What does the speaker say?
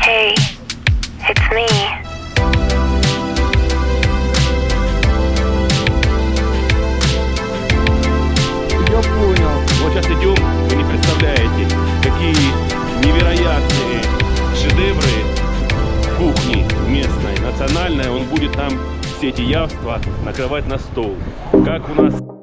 Hey, it's me. Я понял. Вот сейчас идем, вы не представляете, какие невероятные шедевры кухни местной, национальной. Он будет нам все эти явства накрывать на стол. Как у нас